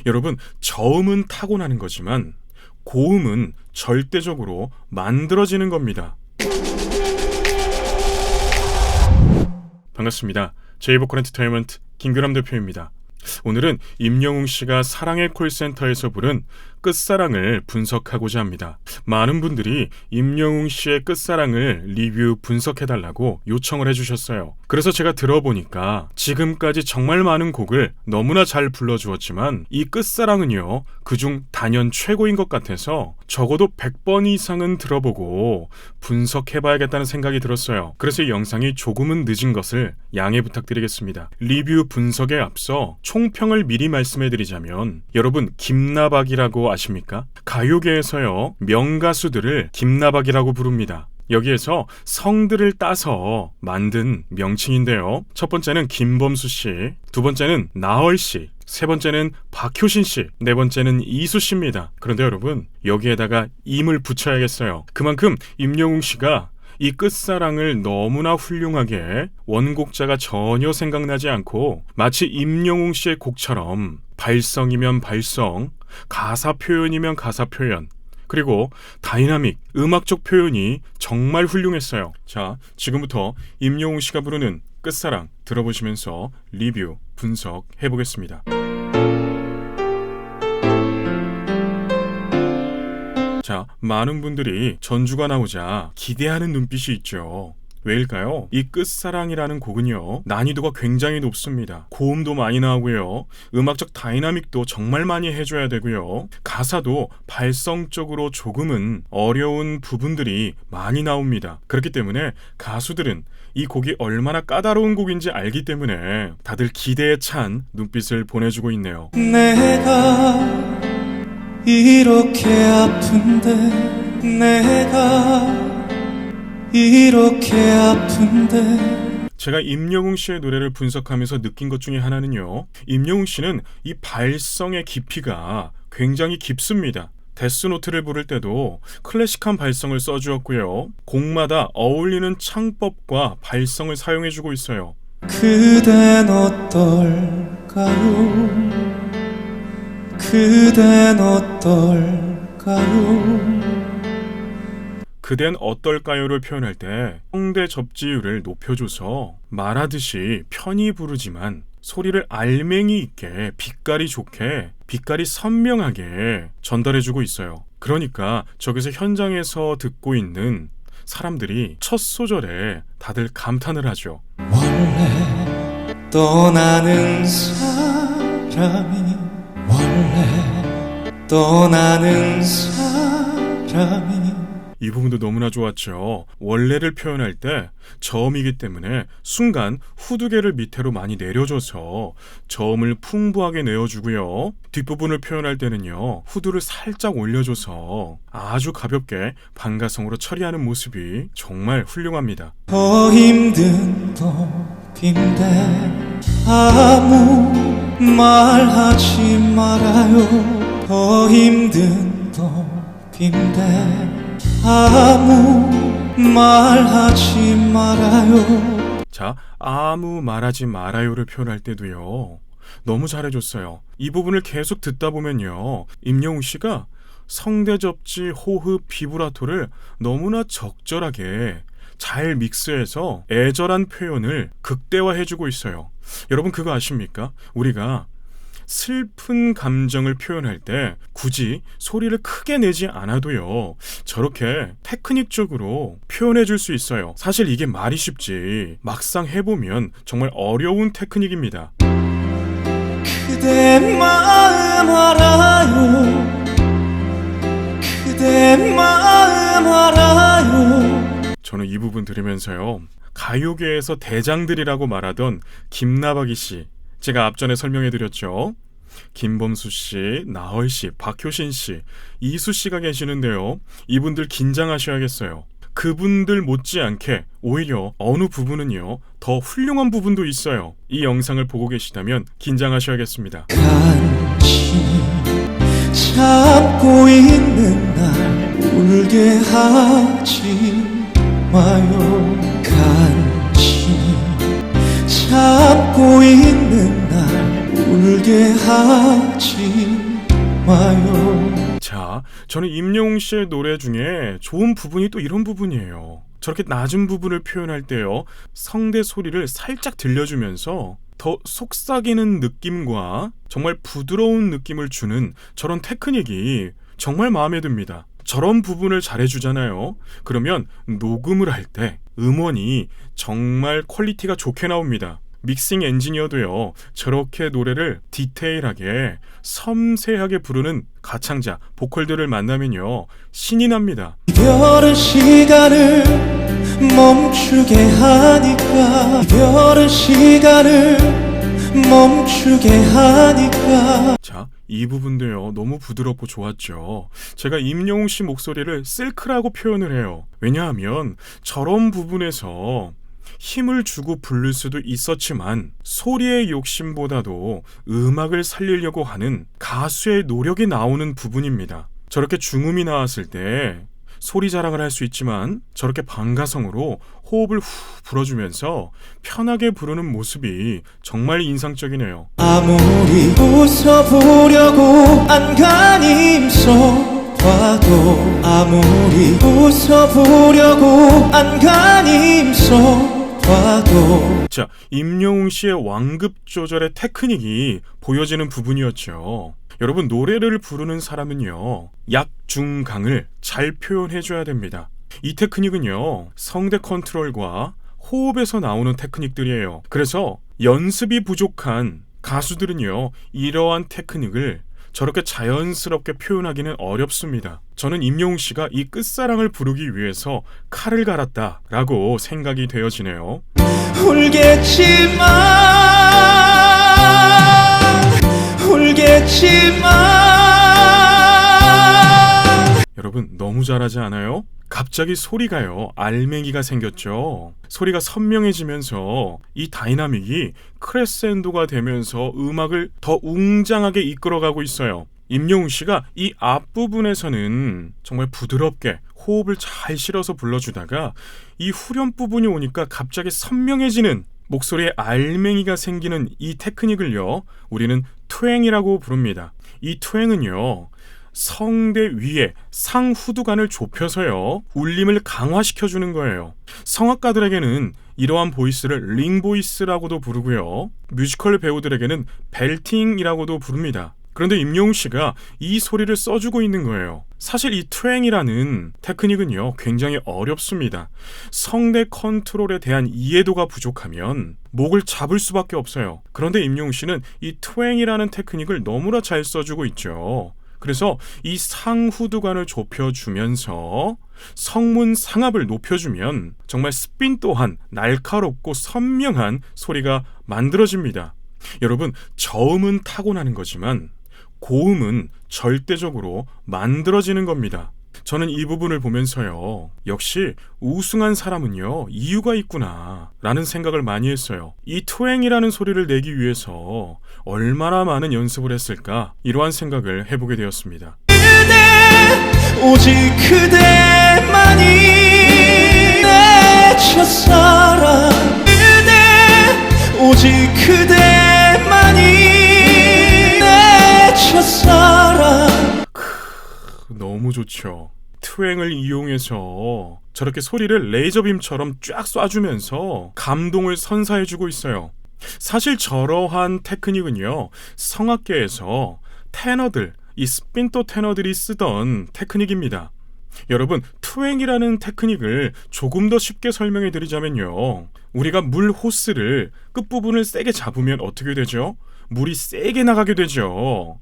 여러분, 저음은 타고나는 거지만 고음은 절대적으로 만들어지는 겁니다. 반갑습니다. 제이보컬 엔터테인먼트 김규남 대표입니다. 오늘은 임영웅 씨가 사랑의 콜센터에서 부른 끝사랑을 분석하고자 합니다. 많은 분들이 임영웅 씨의 끝사랑을 리뷰 분석해달라고 요청을 해주셨어요. 그래서 제가 들어보니까 지금까지 정말 많은 곡을 너무나 잘 불러주었지만 이 끝사랑은요, 그중 단연 최고인 것 같아서 적어도 100번 이상은 들어보고 분석해봐야겠다는 생각이 들었어요. 그래서 이 영상이 조금은 늦은 것을 양해 부탁드리겠습니다. 리뷰 분석에 앞서 총평을 미리 말씀해드리자면, 여러분 김나박이라고 아십니까? 가요계에서요, 명가수들을 김나박이라고 부릅니다. 여기에서 성들을 따서 만든 명칭인데요. 첫 번째는 김범수 씨, 두 번째는 나얼 씨, 세 번째는 박효신 씨, 네 번째는 이수 씨입니다. 그런데 여러분, 여기에다가 임을 붙여야겠어요. 그만큼 임영웅 씨가 이 끝사랑을 너무나 훌륭하게 원곡자가 전혀 생각나지 않고 마치 임영웅 씨의 곡처럼 발성이면 발성, 가사 표현이면 가사 표현, 그리고 다이나믹, 음악적 표현이 정말 훌륭했어요. 자, 지금부터 임영웅 씨가 부르는 끝사랑 들어보시면서 리뷰, 분석해보겠습니다. 자, 많은 분들이 전주가 나오자 기대하는 눈빛이 있죠. 왜일까요? 이 끝사랑이라는 곡은요, 난이도가 굉장히 높습니다. 고음도 많이 나오고요, 음악적 다이나믹도 정말 많이 해줘야 되고요, 가사도 발성적으로 조금은 어려운 부분들이 많이 나옵니다. 그렇기 때문에 가수들은 이 곡이 얼마나 까다로운 곡인지 알기 때문에 다들 기대에 찬 눈빛을 보내주고 있네요. 내가 이렇게 아픈데, 내가 이렇게 아픈데. 제가 임영웅 씨의 노래를 분석하면서 느낀 것 중에 하나는요, 임영웅 씨는 이 발성의 깊이가 굉장히 깊습니다. 데스노트를 부를 때도 클래식한 발성을 써주었고요, 곡마다 어울리는 창법과 발성을 사용해주고 있어요. 그댄 어떨까요? 그댄 어떨까요? 그댄 어떨까요를 표현할 때 성대 접지율을 높여줘서 말하듯이 편히 부르지만 소리를 알맹이 있게, 빛깔이 좋게, 빛깔이 선명하게 전달해주고 있어요. 그러니까 저기서 현장에서 듣고 있는 사람들이 첫 소절에 다들 감탄을 하죠. 원래 떠나는 사람이, 원래 떠나는 사람이. 이 부분도 너무나 좋았죠. 원래를 표현할 때 저음이기 때문에 순간 후두개를 밑으로 많이 내려줘서 저음을 풍부하게 내어주고요, 뒷부분을 표현할 때는요, 후두를 살짝 올려줘서 아주 가볍게 반가성으로 처리하는 모습이 정말 훌륭합니다. 더 힘든 법인데 아무 말하지 말아요. 더 힘든 법인데 아무 말하지 말아요. 자, 아무 말하지 말아요를 표현할 때도요, 너무 잘해줬어요. 이 부분을 계속 듣다 보면요, 임영웅 씨가 성대 접지, 호흡, 비브라토를 너무나 적절하게 잘 믹스해서 애절한 표현을 극대화해주고 있어요. 여러분 그거 아십니까? 우리가 슬픈 감정을 표현할 때 굳이 소리를 크게 내지 않아도요, 저렇게 테크닉적으로 표현해 줄 수 있어요. 사실 이게 말이 쉽지 막상 해보면 정말 어려운 테크닉입니다. 그대 마음 알아요. 그대 마음 알아요. 저는 이 부분 들으면서요, 가요계에서 대장들이라고 말하던 김나박이 씨, 제가 앞전에 설명해드렸죠. 김범수 씨, 나얼 씨, 박효신 씨, 이수 씨가 계시는데요, 이분들 긴장하셔야겠어요. 그분들 못지않게 오히려 어느 부분은요, 더 훌륭한 부분도 있어요. 이 영상을 보고 계시다면 긴장하셔야겠습니다. 간신히 참고 있는 날 울게 하지 마요. 간신히 참고 있는 날 울게 하지 마요. 자, 저는 임영웅 씨의 노래 중에 좋은 부분이 또 이런 부분이에요. 저렇게 낮은 부분을 표현할 때요, 성대 소리를 살짝 들려주면서 더 속삭이는 느낌과 정말 부드러운 느낌을 주는 저런 테크닉이 정말 마음에 듭니다. 저런 부분을 잘해주잖아요. 그러면 녹음을 할 때 음원이 정말 퀄리티가 좋게 나옵니다. 믹싱 엔지니어도요, 저렇게 노래를 디테일하게 섬세하게 부르는 가창자, 보컬들을 만나면요, 신이 납니다. 이별은 시간을 멈추게 하니까, 이별은 시간을 멈추게 하니까. 자, 이 부분도요, 너무 부드럽고 좋았죠. 제가 임영웅 씨 목소리를 실크라고 표현을 해요. 왜냐하면 저런 부분에서 힘을 주고 부를 수도 있었지만 소리의 욕심보다도 음악을 살리려고 하는 가수의 노력이 나오는 부분입니다. 저렇게 중음이 나왔을 때 소리 자랑을 할 수 있지만 저렇게 반가성으로 호흡을 후 불어주면서 편하게 부르는 모습이 정말 인상적이네요. 아무리 웃어보려고 안간힘 써봐도, 아무리 웃어보려고 안간힘 써봐도. 자, 임영웅 씨의 완급 조절의 테크닉이 보여지는 부분이었죠. 여러분, 노래를 부르는 사람은요, 약, 중, 강을 잘 표현해줘야 됩니다. 이 테크닉은요, 성대 컨트롤과 호흡에서 나오는 테크닉들이에요. 그래서 연습이 부족한 가수들은요, 이러한 테크닉을 저렇게 자연스럽게 표현하기는 어렵습니다. 저는 임영웅 씨가 이 끝사랑을 부르기 위해서 칼을 갈았다라고 생각이 되어지네요. 울겠지만, 울겠지만. 여러분, 너무 잘하지 않아요? 갑자기 소리가요, 알맹이가 생겼죠. 소리가 선명해지면서 이 다이나믹이 크레센도가 되면서 음악을 더 웅장하게 이끌어가고 있어요. 임영웅 씨가 이 앞부분에서는 정말 부드럽게 호흡을 잘 실어서 불러주다가 이 후렴 부분이 오니까 갑자기 선명해지는 목소리에 알맹이가 생기는 이 테크닉을요, 우리는 트웽이라고 부릅니다. 이 트웽은요, 성대 위에 상후두관을 좁혀서요, 울림을 강화시켜주는 거예요. 성악가들에게는 이러한 보이스를 링보이스라고도 부르고요, 뮤지컬 배우들에게는 벨팅이라고도 부릅니다. 그런데 임영웅 씨가 이 소리를 써주고 있는 거예요. 사실 이 트웽이라는 테크닉은요, 굉장히 어렵습니다. 성대 컨트롤에 대한 이해도가 부족하면 목을 잡을 수밖에 없어요. 그런데 임영웅 씨는 이 트웽이라는 테크닉을 너무나 잘 써주고 있죠. 그래서 이 상후두관을 좁혀주면서 성문 상압을 높여주면 정말 스핀 또한 날카롭고 선명한 소리가 만들어집니다. 여러분, 저음은 타고나는 거지만 고음은 절대적으로 만들어지는 겁니다. 저는 이 부분을 보면서요, 역시 우승한 사람은요, 이유가 있구나 라는 생각을 많이 했어요. 이 트웽이라는 소리를 내기 위해서 얼마나 많은 연습을 했을까, 이러한 생각을 해보게 되었습니다. 그대, 오직 그대만이 내 첫사랑. 그대, 오직 그대만이 내 첫사랑. 너무 좋죠. 트웽을 이용해서 저렇게 소리를 레이저빔처럼 쫙 쏴주면서 감동을 선사해주고 있어요. 사실 저러한 테크닉은요, 성악계에서 테너들, 이 스핀토 테너들이 쓰던 테크닉입니다. 여러분, 트웽이라는 테크닉을 조금 더 쉽게 설명해 드리자면요, 우리가 물 호스를 끝부분을 세게 잡으면 어떻게 되죠? 물이 세게 나가게 되죠.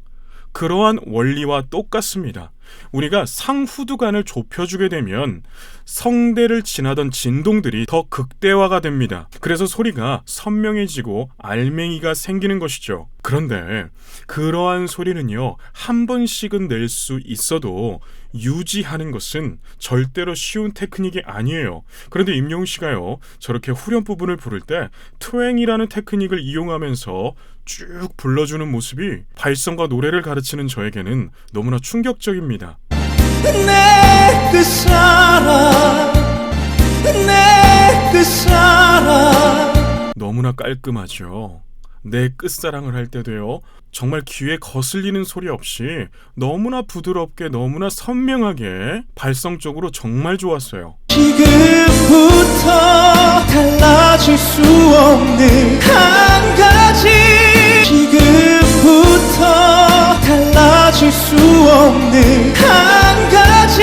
그러한 원리와 똑같습니다. 우리가 상후두관을 좁혀주게 되면 성대를 지나던 진동들이 더 극대화가 됩니다. 그래서 소리가 선명해지고 알맹이가 생기는 것이죠. 그런데 그러한 소리는요, 한 번씩은 낼 수 있어도 유지하는 것은 절대로 쉬운 테크닉이 아니에요. 그런데 임영웅 씨가요, 저렇게 후렴 부분을 부를 때 트웽이라는 테크닉을 이용하면서 쭉 불러주는 모습이 발성과 노래를 가르치는 저에게는 너무나 충격적입니다. 내 끝사랑, 내 끝사랑. 너무나 깔끔하죠. 내 끝사랑을 할 때도요. 정말 귀에 거슬리는 소리 없이 너무나 부드럽게 너무나 선명하게 발성적으로 정말 좋았어요. 지금부터 달라질 수 없는 한 가지 지금부터 달라질 수 없는 한 가지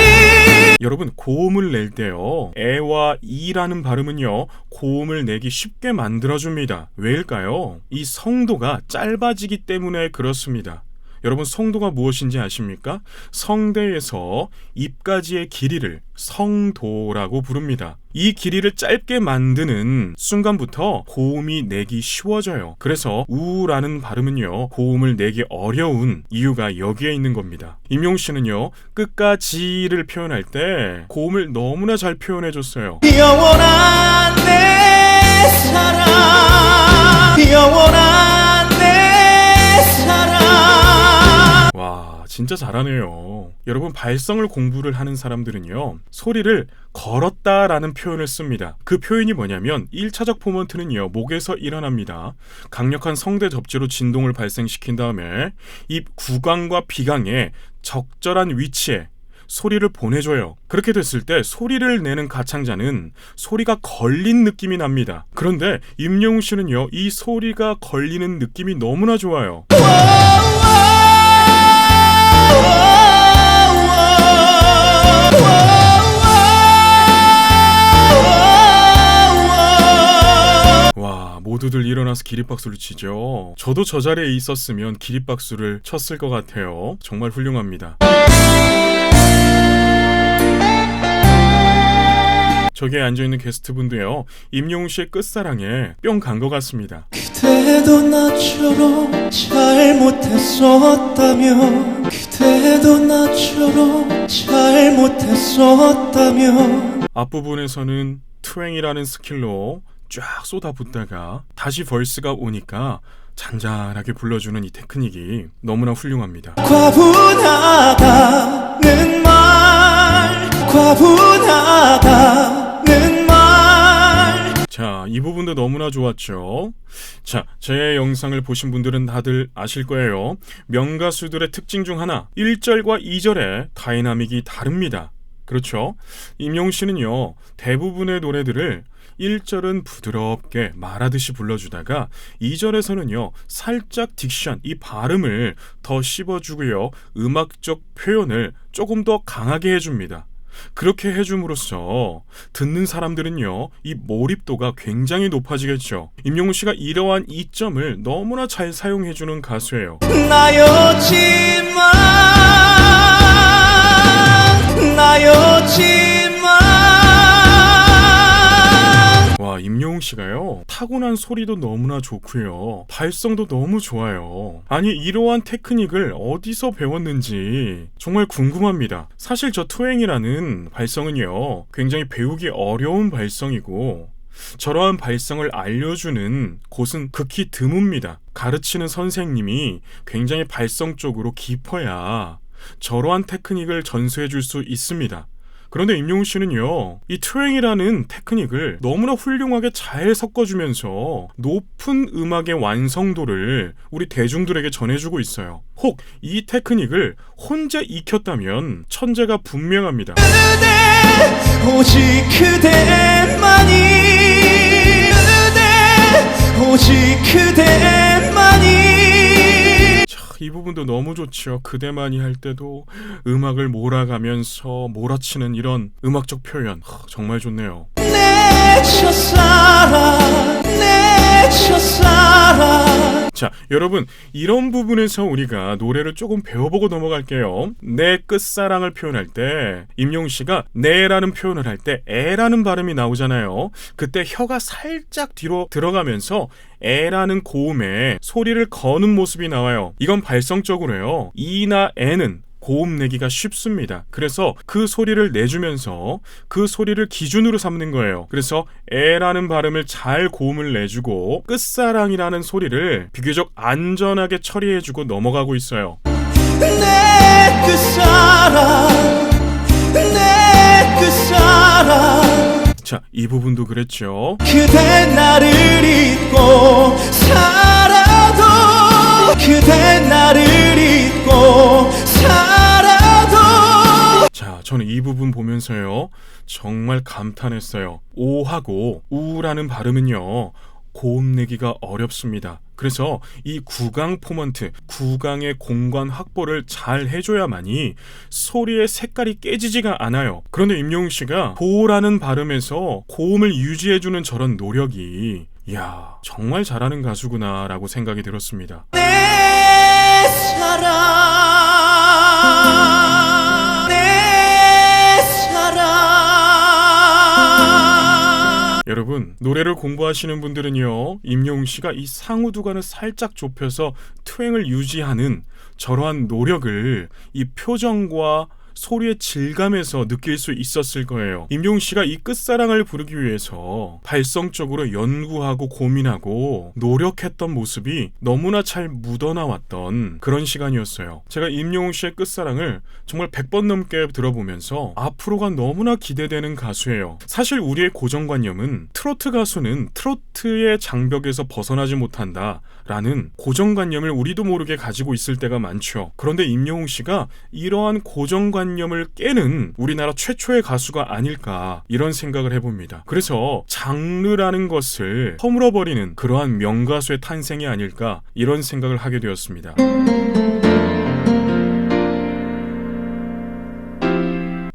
여러분 고음을 낼 때요 에와 이라는 발음은요 고음을 내기 쉽게 만들어줍니다. 왜일까요? 이 성도가 짧아지기 때문에 그렇습니다. 여러분 성도가 무엇인지 아십니까? 성대에서 입까지의 길이를 성도라고 부릅니다. 이 길이를 짧게 만드는 순간부터 고음이 내기 쉬워져요. 그래서 우라는 발음은요 고음을 내기 어려운 이유가 여기에 있는 겁니다. 임용씨는요 끝까지를 표현할 때 고음을 너무나 잘 표현해줬어요. 영원한 내 사랑 영원한 내 사랑 와 진짜 잘하네요. 여러분 발성을 공부를 하는 사람들은요 소리를 걸었다라는 표현을 씁니다. 그 표현이 뭐냐면 1차적 포먼트는요 목에서 일어납니다. 강력한 성대 접지로 진동을 발생시킨 다음에 입 구강과 비강의 적절한 위치에 소리를 보내줘요. 그렇게 됐을 때 소리를 내는 가창자는 소리가 걸린 느낌이 납니다. 그런데 임영웅 씨는요 이 소리가 걸리는 느낌이 너무나 좋아요. 와 모두들 일어나서 기립박수를 치죠. 저도 저 자리에 있었으면 기립박수를 쳤을 것 같아요. 정말 훌륭합니다. 저기에 앉아있는 게스트분도요 임영웅 씨의 끝사랑에 뿅 간 것 같습니다. 그대도 나처럼 잘못했었다면 그대도 나처럼 잘못했었다면 앞부분에서는 트웽이라는 스킬로 쫙 쏟아붓다가 다시 벌스가 오니까 잔잔하게 불러주는 이 테크닉이 너무나 훌륭합니다. 과분하다는 말 과분하다는 말 자, 이 부분도 너무나 좋았죠. 자, 제 영상을 보신 분들은 다들 아실 거예요. 명가수들의 특징 중 하나 1절과 2절의 다이나믹이 다릅니다. 그렇죠? 임영웅 씨는요 대부분의 노래들을 1절은 부드럽게 말하듯이 불러주다가 2절에서는요 살짝 딕션, 이 발음을 더 씹어주고요 음악적 표현을 조금 더 강하게 해줍니다. 그렇게 해줌으로써 듣는 사람들은요 이 몰입도가 굉장히 높아지겠죠. 임영웅 씨가 이러한 이점을 너무나 잘 사용해주는 가수예요. 와 임영웅 씨가요 타고난 소리도 너무나 좋고요 발성도 너무 좋아요. 아니 이러한 테크닉을 어디서 배웠는지 정말 궁금합니다. 사실 저 트웽이라는 발성은요 굉장히 배우기 어려운 발성이고 저러한 발성을 알려주는 곳은 극히 드뭅니다. 가르치는 선생님이 굉장히 발성적으로 깊어야 저러한 테크닉을 전수해 줄 수 있습니다. 그런데 임영웅 씨는요 이 트웽이라는 테크닉을 너무나 훌륭하게 잘 섞어주면서 높은 음악의 완성도를 우리 대중들에게 전해주고 있어요. 혹 이 테크닉을 혼자 익혔다면 천재가 분명합니다. 그대 오직 그대만이 그대 오직 그대만이 이 부분도 너무 좋죠. 그대만이 할 때도 음악을 몰아가면서 몰아치는 이런 음악적 표현 정말 좋네요. 내 첫사랑 내 첫사랑 자 여러분 이런 부분에서 우리가 노래를 조금 배워보고 넘어갈게요. 내 끝사랑을 표현할 때 임영웅 씨가 내라는 표현을 할 때 에라는 발음이 나오잖아요. 그때 혀가 살짝 뒤로 들어가면서 에라는 고음에 소리를 거는 모습이 나와요. 이건 발성적으로요 이나 에는 고음 내기가 쉽습니다. 그래서 그 소리를 내주면서 그 소리를 기준으로 삼는 거예요. 그래서 에라는 발음을 잘 고음을 내주고 끝사랑이라는 소리를 비교적 안전하게 처리해주고 넘어가고 있어요. 내 끝사랑 내 끝사랑 자, 이 부분도 그랬죠. 그대 나를 잊고 살아 그대 나를 잊고 살아도. 자, 저는 이 부분 보면서요 정말 감탄했어요. 오하고 우라는 발음은요 고음 내기가 어렵습니다. 그래서 이 구강 포먼트, 구강의 공간 확보를 잘 해줘야만이 소리의 색깔이 깨지지가 않아요. 그런데 임영웅 씨가 보라는 발음에서 고음을 유지해주는 저런 노력이, 이야, 정말 잘하는 가수구나 라고 생각이 들었습니다. 내 사랑, 내 사랑. 여러분, 노래를 공부하시는 분들은요 임영웅 씨가 이 상우두관을 살짝 좁혀서 투행을 유지하는 저러한 노력을 이 표정과 소리의 질감에서 느낄 수 있었을 거예요. 임영웅 씨가 이 끝사랑을 부르기 위해서 발성적으로 연구하고 고민하고 노력했던 모습이 너무나 잘 묻어나왔던 그런 시간이었어요. 제가 임영웅 씨의 끝사랑을 정말 100번 넘게 들어보면서 앞으로가 너무나 기대되는 가수예요. 사실 우리의 고정관념은 트로트 가수는 트로트의 장벽에서 벗어나지 못한다 라는 고정관념을 우리도 모르게 가지고 있을 때가 많죠. 그런데 임영웅 씨가 이러한 고정관념을 깨는 우리나라 최초의 가수가 아닐까, 이런 생각을 해봅니다. 그래서 장르라는 것을 허물어버리는 그러한 명가수의 탄생이 아닐까, 이런 생각을 하게 되었습니다.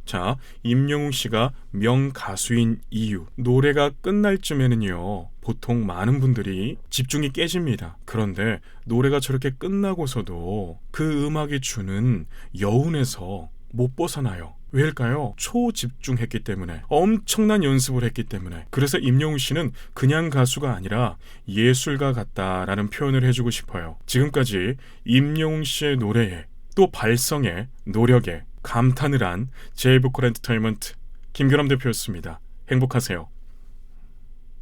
자, 임영웅 씨가 명가수인 이유, 노래가 끝날 쯤에는요 보통 많은 분들이 집중이 깨집니다. 그런데 노래가 저렇게 끝나고서도 그 음악이 주는 여운에서 못 벗어나요. 왜일까요? 초집중했기 때문에, 엄청난 연습을 했기 때문에. 그래서 임영웅 씨는 그냥 가수가 아니라 예술가 같다라는 표현을 해주고 싶어요. 지금까지 임영웅 씨의 노래에, 또 발성에, 노력에 감탄을 한 제이보컬 엔터테인먼트 김규남 대표였습니다. 행복하세요.